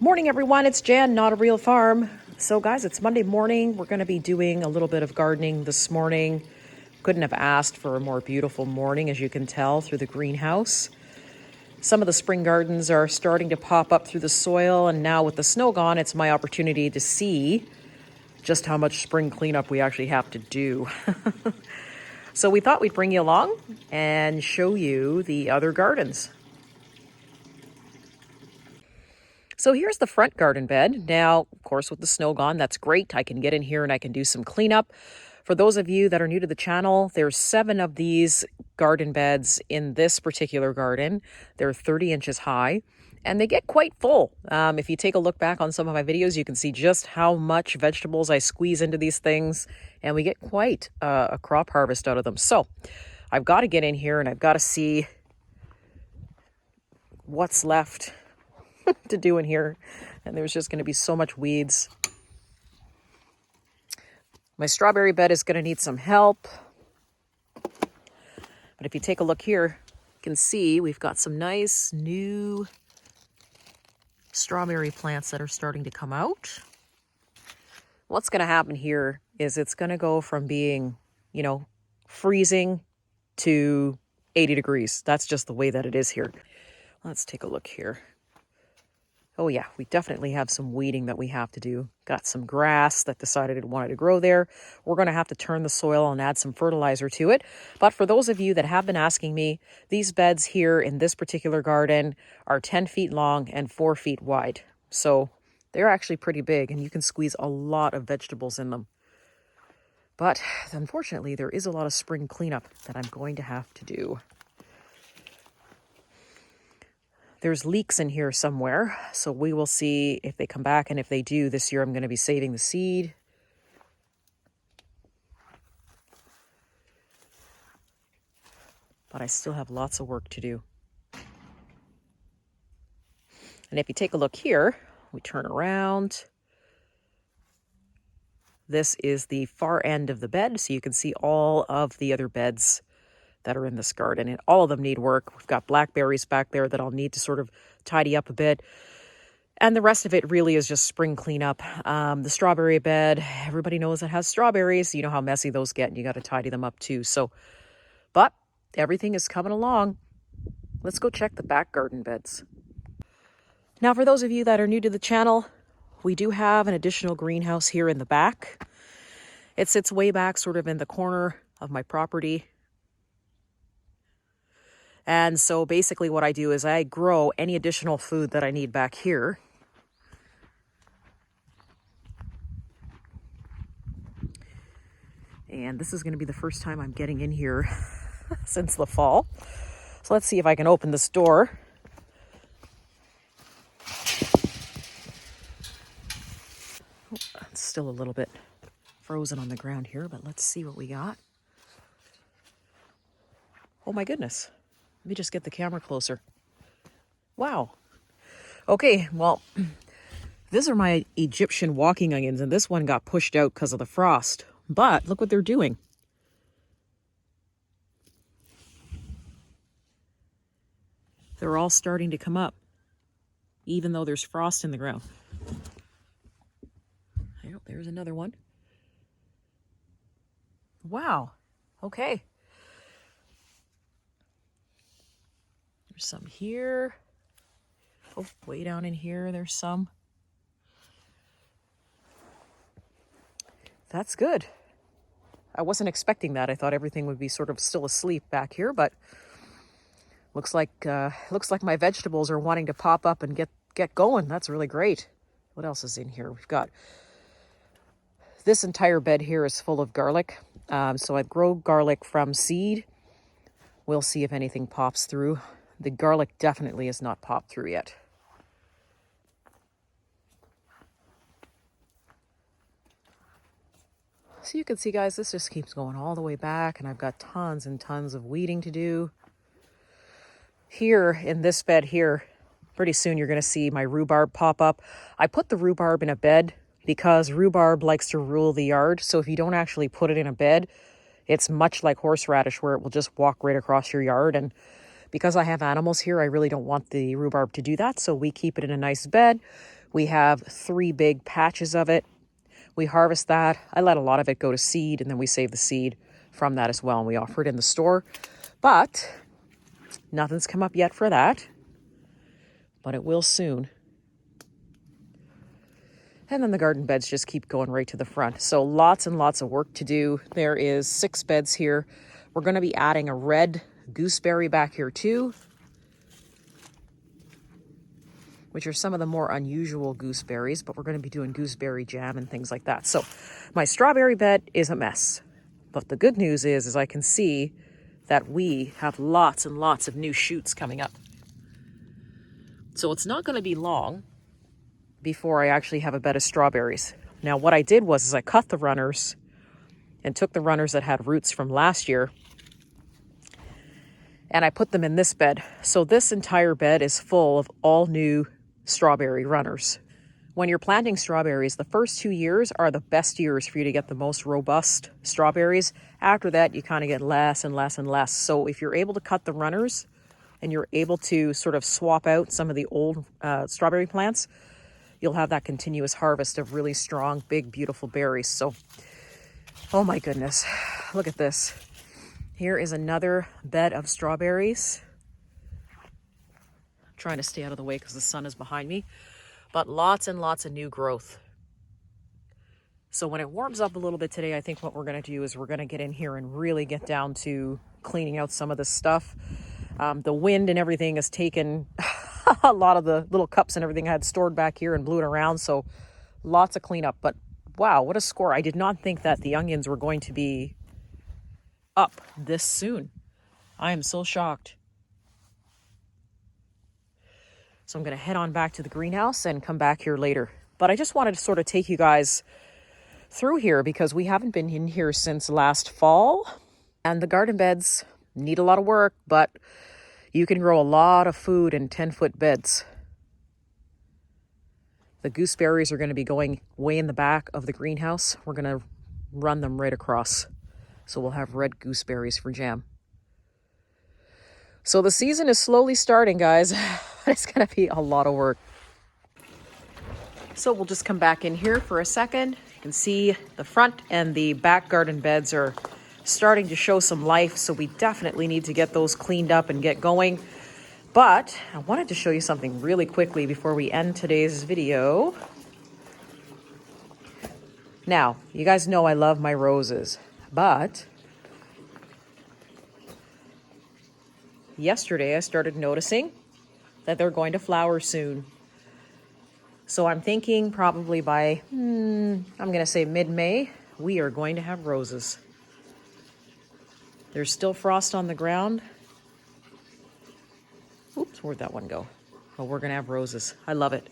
Morning everyone, it's Jan, Not a Real Farm. So guys, it's Monday morning. We're going to be doing a little bit of gardening this morning. Couldn't have asked for a more beautiful morning, as you can tell through the greenhouse. Some of the spring gardens are starting to pop up through the soil, and now with the snow gone, it's my opportunity to see just how much spring cleanup we actually have to do. So we thought we'd bring you along and show you the other gardens. So here's the front garden bed. Now, of course, with the snow gone, that's great. I can get in here and I can do some cleanup. For those of you that are new to the channel, there's 7 of these garden beds in this particular garden. They're 30 inches high and they get quite full. If you take a look back on some of my videos, you can see just how much vegetables I squeeze into these things, and we get quite a crop harvest out of them. So I've got to get in here and I've got to see what's left to do in here, and there's just going to be so much weeds. My strawberry bed is going to need some help, but if you take a look here, you can see we've got some nice new strawberry plants that are starting to come out. What's going to happen here is it's going to go from being, freezing to 80 degrees. That's just the way that it is here. Let's take a look here. Oh yeah, we definitely have some weeding that we have to do. Got some grass that decided it wanted to grow there. We're going to have to turn the soil and add some fertilizer to it. But for those of you that have been asking me, these beds here in this particular garden are 10 feet long and 4 feet wide. So they're actually pretty big, and you can squeeze a lot of vegetables in them. But unfortunately, there is a lot of spring cleanup that I'm going to have to do. There's leeks in here somewhere, so we will see if they come back, and if they do, this year I'm going to be saving the seed. But I still have lots of work to do. And if you take a look here, we turn around. This is the far end of the bed, so you can see all of the other beds that are in this garden, and all of them need work. We've got blackberries back there that I'll need to sort of tidy up a bit, and the rest of it really is just spring cleanup. The strawberry bed, everybody knows it has strawberries. You know how messy those get, and you got to tidy them up too. So, but everything is coming along. Let's go check the back garden beds. Now, for those of you that are new to the channel, we do have an additional greenhouse here in the back. It sits way back, sort of in the corner of my property. And so basically what I do is I grow any additional food that I need back here. And this is going to be the first time I'm getting in here since the fall. So let's see if I can open this door. Oh, it's still a little bit frozen on the ground here, but let's see what we got. Oh my goodness. Let me just get the camera closer. Wow. Okay, well, these are my Egyptian walking onions, and this one got pushed out because of the frost. But look what they're doing. They're all starting to come up, even though there's frost in the ground. Oh, there's another one. Wow. Okay. There's some here. Oh, way down in here, there's some. That's good. I wasn't expecting that. I thought everything would be sort of still asleep back here, but looks like my vegetables are wanting to pop up and get going. That's really great. What else is in here? We've got this entire bed here is full of garlic. So I grow garlic from seed. We'll see if anything pops through. The garlic definitely has not popped through yet. So you can see, guys, this just keeps going all the way back, and I've got tons and tons of weeding to do. Here in this bed here, pretty soon you're going to see my rhubarb pop up. I put the rhubarb in a bed because rhubarb likes to rule the yard. So if you don't actually put it in a bed, it's much like horseradish, where it will just walk right across your yard. And because I have animals here, I really don't want the rhubarb to do that. So we keep it in a nice bed. We have 3 big patches of it. We harvest that. I let a lot of it go to seed, and then we save the seed from that as well, and we offer it in the store. But nothing's come up yet for that, but it will soon. And then the garden beds just keep going right to the front. So lots and lots of work to do. There is 6 beds here. We're going to be adding a red gooseberry back here too, which are some of the more unusual gooseberries, but we're going to be doing gooseberry jam and things like that. So my strawberry bed is a mess. But the good news is I can see that we have lots and lots of new shoots coming up. So it's not going to be long before I actually have a bed of strawberries. Now what I did was I cut the runners and took the runners that had roots from last year, and I put them in this bed. So this entire bed is full of all new strawberry runners. When you're planting strawberries, the first 2 years are the best years for you to get the most robust strawberries. After that, you kind of get less and less and less. So if you're able to cut the runners and you're able to sort of swap out some of the old strawberry plants, you'll have that continuous harvest of really strong, big, beautiful berries. So, oh my goodness, look at this. Here is another bed of strawberries. I'm trying to stay out of the way because the sun is behind me. But lots and lots of new growth. So when it warms up a little bit today, I think what we're going to do is we're going to get in here and really get down to cleaning out some of this stuff. The wind and everything has taken a lot of the little cups and everything I had stored back here and blew it around. So lots of cleanup. But wow, what a score. I did not think that the onions were going to be up this soon. I am so shocked. So I'm going to head on back to the greenhouse and come back here later. But I just wanted to sort of take you guys through here because we haven't been in here since last fall. And the garden beds need a lot of work, but you can grow a lot of food in 10-foot beds. The gooseberries are going to be going way in the back of the greenhouse. We're going to run them right across. So we'll have red gooseberries for jam. So the season is slowly starting, guys. It's going to be a lot of work. So we'll just come back in here for a second. You can see the front and the back garden beds are starting to show some life. So we definitely need to get those cleaned up and get going. But I wanted to show you something really quickly before we end today's video. Now, you guys know I love my roses, but yesterday I started noticing that they're going to flower soon. So I'm thinking probably by, I'm going to say mid-May, we are going to have roses. There's still frost on the ground. Oops, where'd that one go? But we're going to have roses. I love it.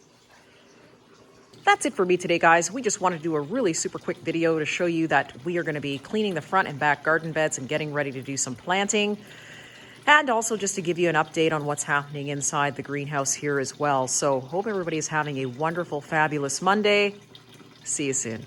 That's it for me today, guys. We just wanted to do a really super quick video to show you that we are going to be cleaning the front and back garden beds and getting ready to do some planting. And also just to give you an update on what's happening inside the greenhouse here as well. So hope everybody's having a wonderful, fabulous Monday. See you soon.